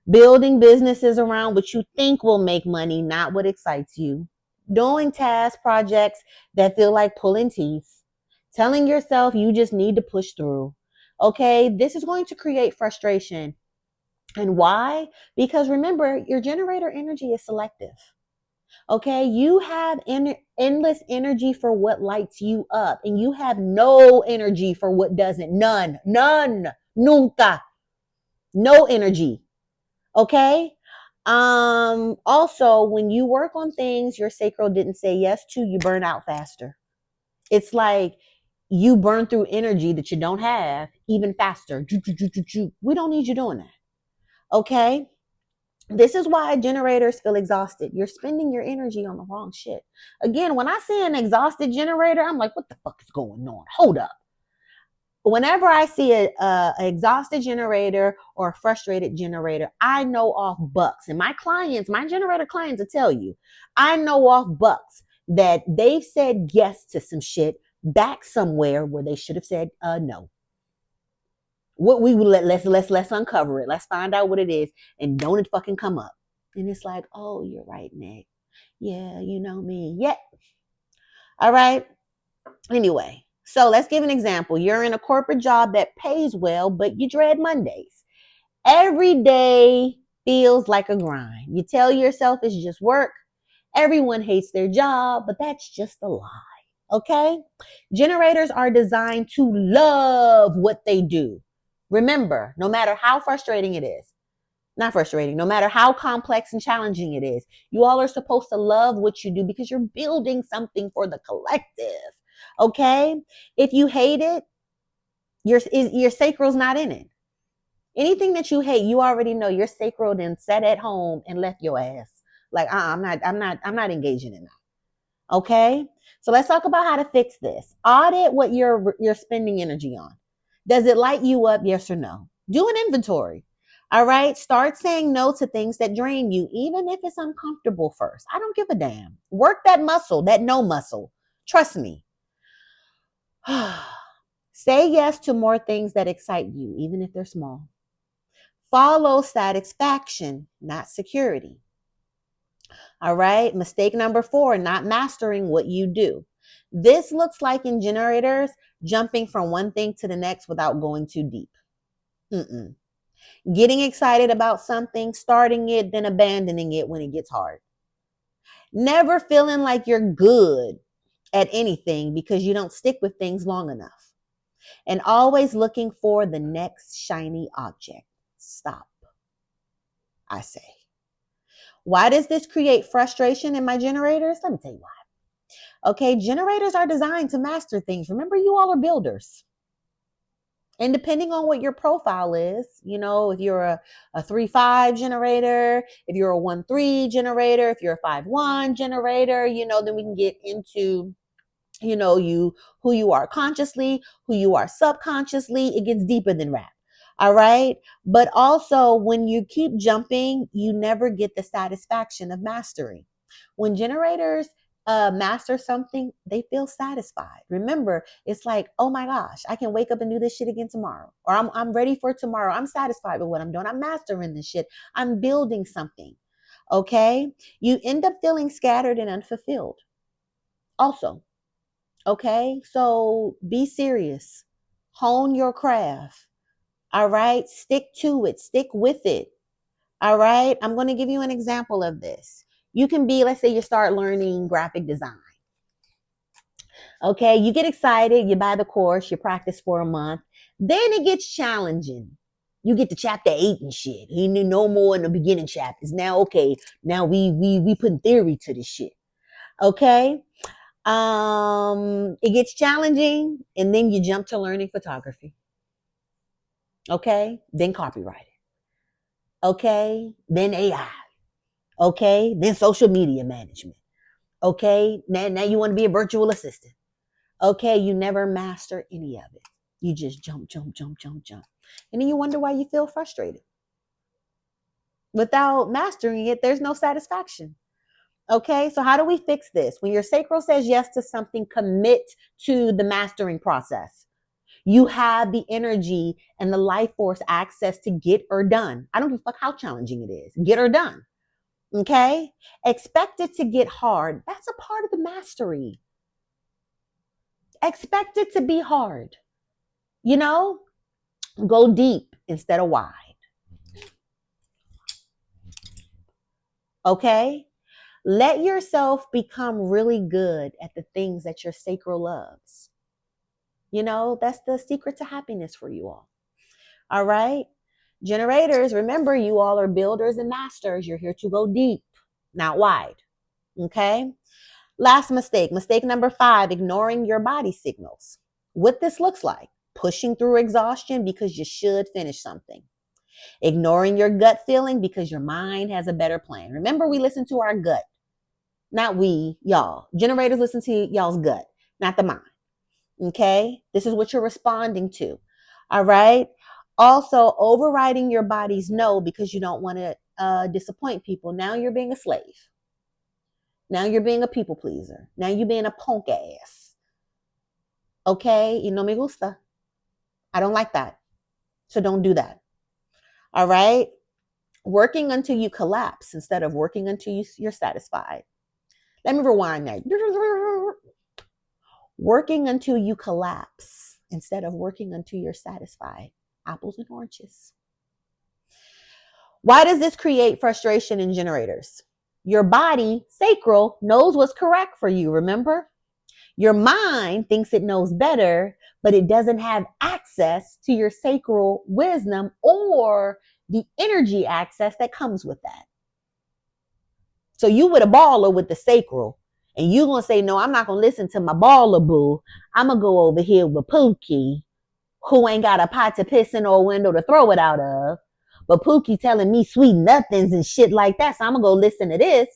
Building businesses around what you think will make money, not what excites you. Doing tasks, projects that feel like pulling teeth. Telling yourself you just need to push through. Okay, this is going to create frustration. And why? Because remember, your generator energy is selective. Okay, you have endless energy for what lights you up, and you have no energy for what doesn't. None, nunca, no energy. Okay. Also, when you work on things your sacral didn't say yes to, you burn out faster. It's like you burn through energy that you don't have even faster. We don't need you doing that. Okay. This is why generators feel exhausted. You're spending your energy on the wrong shit. Again, when I see an exhausted generator, I'm like, what the fuck is going on? Hold up. Whenever I see a exhausted generator or a frustrated generator, I know off bucks. And my generator clients will tell you, I know off bucks that they've said yes to some shit back somewhere where they should have said no. What we will let's uncover it. Let's find out what it is, and don't it fucking come up. And it's like, oh, you're right, Nick. Yeah, you know me. Yeah. All right. Anyway, so let's give an example. You're in a corporate job that pays well, but you dread Mondays. Every day feels like a grind. You tell yourself it's just work. Everyone hates their job, but that's just a lie. Okay? Generators are designed to love what they do. Remember, no matter how frustrating it is, not frustrating, no matter how complex and challenging it is, you all are supposed to love what you do because you're building something for the collective. Okay? If you hate it, your sacral's not in it. Anything that you hate, you already know your sacral then sat at home and left your ass. Like, I'm not engaging in that. Okay. So let's talk about how to fix this. Audit what you're spending energy on. Does it light you up? Yes or no? Do an inventory. All right. Start saying no to things that drain you, even if it's uncomfortable first. I don't give a damn. Work that muscle, that no muscle. Trust me. Say yes to more things that excite you, even if they're small. Follow satisfaction, not security. All right. Mistake number 4, not mastering what you do. This looks like in generators, jumping from one thing to the next without going too deep. Mm-mm. Getting excited about something, starting it, then abandoning it when it gets hard. Never feeling like you're good at anything because you don't stick with things long enough. And always looking for the next shiny object. Stop, I say. Why does this create frustration in my generators? Let me tell you why. Okay, generators are designed to master things. Remember, you all are builders. And depending on what your profile is, if you're a 3-5 generator, if you're a 1-3 generator, if you're a 5-1 generator, then we can get into, who you are consciously, who you are subconsciously. It gets deeper than rap. All right. But also, when you keep jumping, you never get the satisfaction of mastery. When generators master something, they feel satisfied. Remember, it's like, oh my gosh, I can wake up and do this shit again tomorrow. Or I'm ready for tomorrow. I'm satisfied with what I'm doing. I'm mastering this shit. I'm building something. Okay. You end up feeling scattered and unfulfilled. Also, okay. So be serious. Hone your craft. All right. Stick to it. Stick with it. All right. I'm going to give you an example of this. You can be, let's say you start learning graphic design. Okay. You get excited. You buy the course. You practice for a month. Then it gets challenging. You get to chapter 8 and shit. He knew no more in the beginning chapters. Now, okay. Now we putting theory to this shit. Okay. It gets challenging. And then you jump to learning photography. Okay. Then copyright. Okay. Then AI. Okay. Then social media management. Okay. Now you want to be a virtual assistant. Okay. You never master any of it. You just jump, jump, jump, jump, jump. And then you wonder why you feel frustrated. Without mastering it, there's no satisfaction. Okay. So how do we fix this? When your sacral says yes to something, commit to the mastering process. You have the energy and the life force access to get her done. I don't give a fuck how challenging it is. Get her done. Okay. Expect it to get hard. That's a part of the mastery. Expect it to be hard. Go deep instead of wide. Okay. Let yourself become really good at the things that your sacral loves. That's the secret to happiness for you all. All right. Generators, remember, you all are builders and masters. You're here to go deep, not wide. Okay. Last mistake, mistake number 5, ignoring your body signals. What this looks like: pushing through exhaustion because you should finish something. Ignoring your gut feeling because your mind has a better plan. Remember, we listen to our gut. Not we, y'all. Generators listen to y'all's gut, not the mind. Okay? This is what you're responding to. All right? Also, overriding your body's no because you don't want to disappoint people. Now you're being a slave. Now you're being a people pleaser. Now you're being a punk ass. Okay? Y no me gusta. I don't like that. So don't do that. All right? Working until you collapse instead of working until you're satisfied. Let me rewind that. Working until you collapse instead of working until you're satisfied. Apples and oranges. Why does this create frustration in generators? Your body, sacral, knows what's correct for you, remember? Your mind thinks it knows better, but it doesn't have access to your sacral wisdom or the energy access that comes with that. So you with a baller with the sacral, and you going to say, no, I'm not going to listen to my baller boo. I'm going to go over here with Pookie, who ain't got a pot to piss in or a window to throw it out of. But Pookie telling me sweet nothings and shit like that. So I'm going to go listen to this,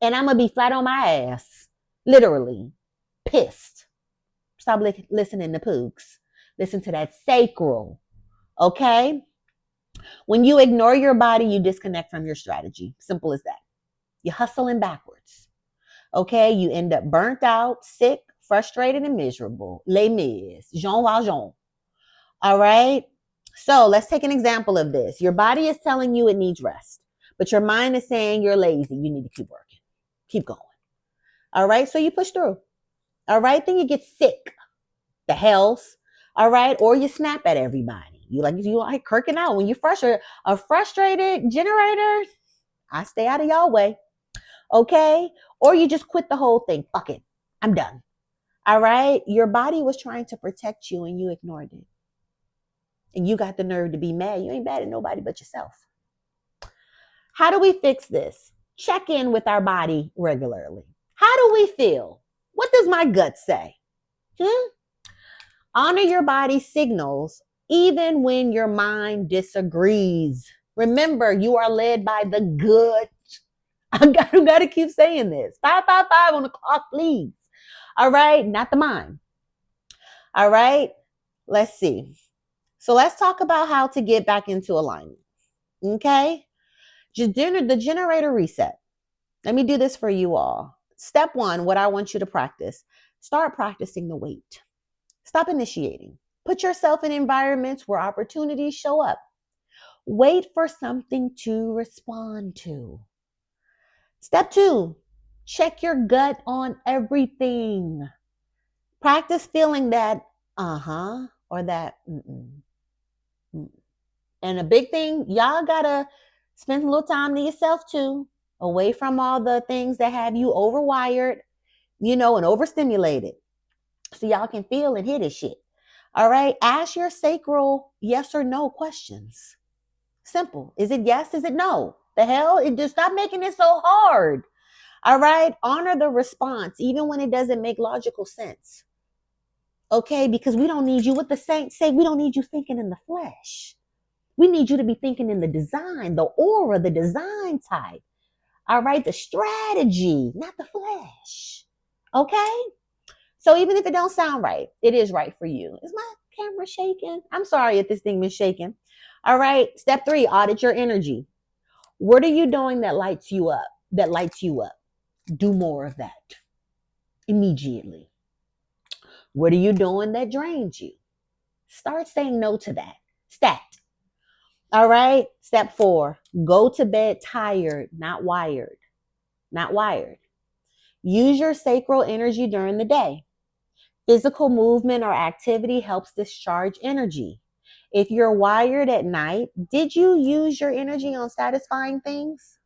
and I'm going to be flat on my ass. Literally pissed. Stop listening to pooks. Listen to that sacral. Okay? When you ignore your body, you disconnect from your strategy. Simple as that. You're hustling backwards. Okay? You end up burnt out, sick, frustrated, and miserable. Les mis. Jean Valjean. All right? So let's take an example of this. Your body is telling you it needs rest, but your mind is saying you're lazy. You need to keep working. Keep going. All right? So you push through. All right? Then you get sick. The hells. All right? Or you snap at everybody. You like kirking out. When you're frustrated, a frustrated generator, I stay out of y'all way. Okay? Or you just quit the whole thing. Fuck it. I'm done. All right? Your body was trying to protect you and you ignored it. And you got the nerve to be mad. You ain't mad at nobody but yourself. How do we fix this? Check in with our body regularly. How do we feel? What does my gut say? Honor your body signals even when your mind disagrees. Remember, you are led by the gut. I gotta keep saying this. 555 on the clock, please. All right, not the mind. All right, let's see. So let's talk about how to get back into alignment. Okay, the generator reset. Let me do this for you all. Step 1, what I want you to practice. Start practicing the wait. Stop initiating. Put yourself in environments where opportunities show up. Wait for something to respond to. Step 2, check your gut on everything. Practice feeling that or that And a big thing, y'all gotta spend a little time to yourself too, away from all the things that have you overwired, and overstimulated. So y'all can feel and hear this shit. All right. Ask your sacral yes or no questions. Simple. Is it yes? Is it no? The hell? Just stop making it so hard. All right. Honor the response, even when it doesn't make logical sense. Okay. Because we don't need you. What the saints say, we don't need you thinking in the flesh. We need you to be thinking in the design, the aura, the design type. All right. The strategy, not the flesh. Okay. So even if it don't sound right, it is right for you. Is my camera shaking? I'm sorry if this thing been shaking. All right. Step 3, audit your energy. What are you doing that lights you up? Do more of that immediately. What are you doing that drains you? Start saying no to that. Stat. All right. Step 4, go to bed tired, not wired. Not wired. Use your sacral energy during the day. Physical movement or activity helps discharge energy. If you're wired at night, did you use your energy on satisfying things?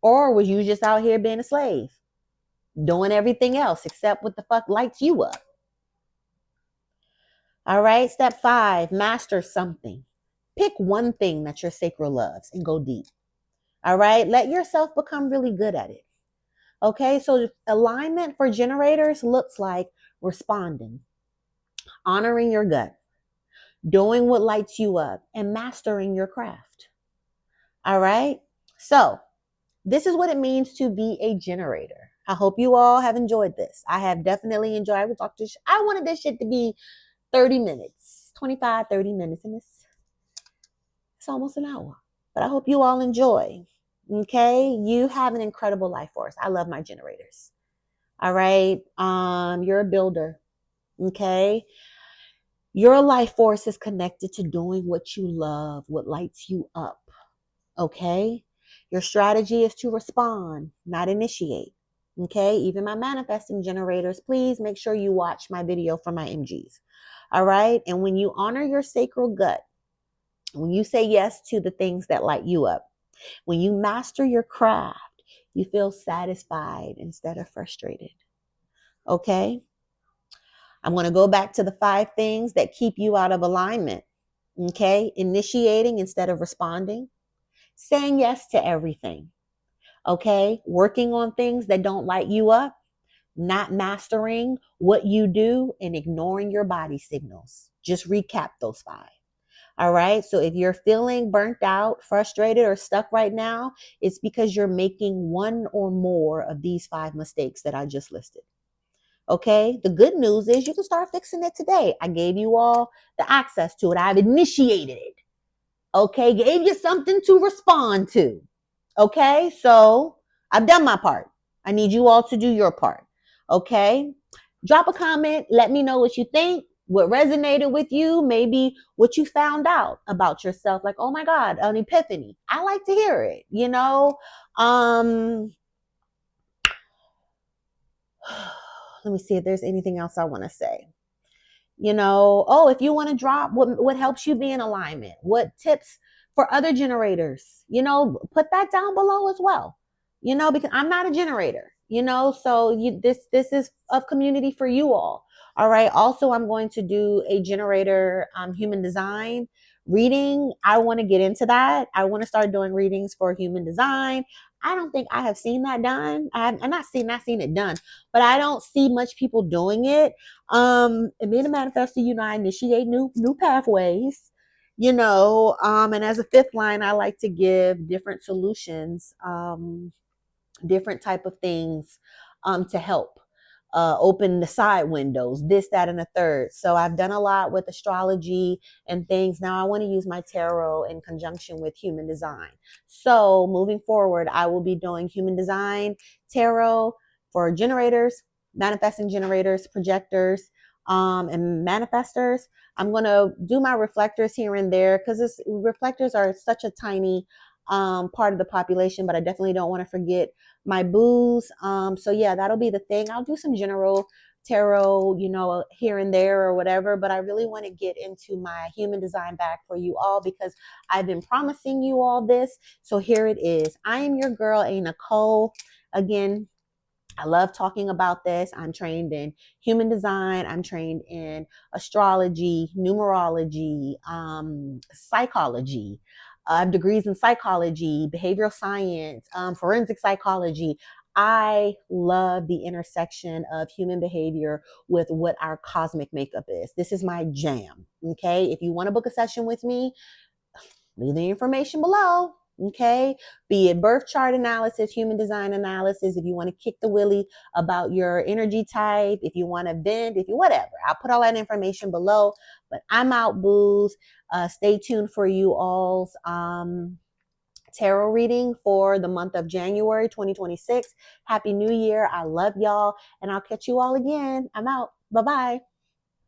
Or was you just out here being a slave? Doing everything else except what the fuck lights you up? All right, step 5, master something. Pick one thing that your sacral loves and go deep. All right, let yourself become really good at it. Okay, so alignment for generators looks like responding, honoring your gut, doing what lights you up, and mastering your craft. All right. So this is what it means to be a generator. I hope you all have enjoyed this. I have definitely enjoyed. I wanted this shit to be 30 minutes, 25, 30 minutes, and it's almost an hour. But I hope you all enjoy. Okay. You have an incredible life force. I love my generators. All right. You're a builder. Okay. Your life force is connected to doing what you love, what lights you up. Okay. Your strategy is to respond, not initiate. Okay. Even my manifesting generators, please make sure you watch my video for my MGs. All right. And when you honor your sacral gut, when you say yes to the things that light you up, when you master your craft, you feel satisfied instead of frustrated. Okay. I'm going to go back to the 5 things that keep you out of alignment. Okay. Initiating instead of responding, saying yes to everything. Okay. Working on things that don't light you up, not mastering what you do, and ignoring your body signals. Just recap those 5. All right. So if you're feeling burnt out, frustrated, or stuck right now, it's because you're making one or more of these 5 mistakes that I just listed. Okay. The good news is you can start fixing it today. I gave you all the access to it. I've initiated it. Okay. Gave you something to respond to. Okay. So I've done my part. I need you all to do your part. Okay. Drop a comment. Let me know what you think, what resonated with you, maybe what you found out about yourself. Like, oh my God, an epiphany. I like to hear it, you know? Let me see if there's anything else I want to say. If you want to drop what helps you be in alignment, what tips for other generators, put that down below as well. Because I'm not a generator, so this is of community for you all. All right. Also, I'm going to do a generator human design reading. I want to get into that. I want to start doing readings for human design. I don't think I have seen that done. I'm not seen it done, but I don't see much people doing it. And being a manifestor, I initiate new pathways, and as a fifth line, I like to give different solutions, different type of things, to help open the side windows, this, that, and the third. So I've done a lot with astrology and things. Now I want to use my tarot in conjunction with human design. So moving forward, I will be doing human design, tarot for generators, manifesting generators, projectors, and manifestors. I'm going to do my reflectors here and there because reflectors are such a tiny part of the population, but I definitely don't want to forget my booze. So yeah, that'll be the thing. I'll do some general tarot, here and there or whatever, but I really want to get into my human design bag for you all because I've been promising you all this. So here it is. I am your girl, a.Nichole. Again, I love talking about this. I'm trained in human design. I'm trained in astrology, numerology, psychology. I have degrees in psychology, behavioral science, forensic psychology. I love the intersection of human behavior with what our cosmic makeup is. This is my jam. Okay. If you want to book a session with me, leave the information below. Okay. Be it birth chart analysis, human design analysis. If you want to kick the willy about your energy type, if you want to vent, if you whatever, I'll put all that information below. But I'm out, booze. Stay tuned for you all's tarot reading for the month of January 2026. Happy New Year. I love y'all. And I'll catch you all again. I'm out. Bye-bye.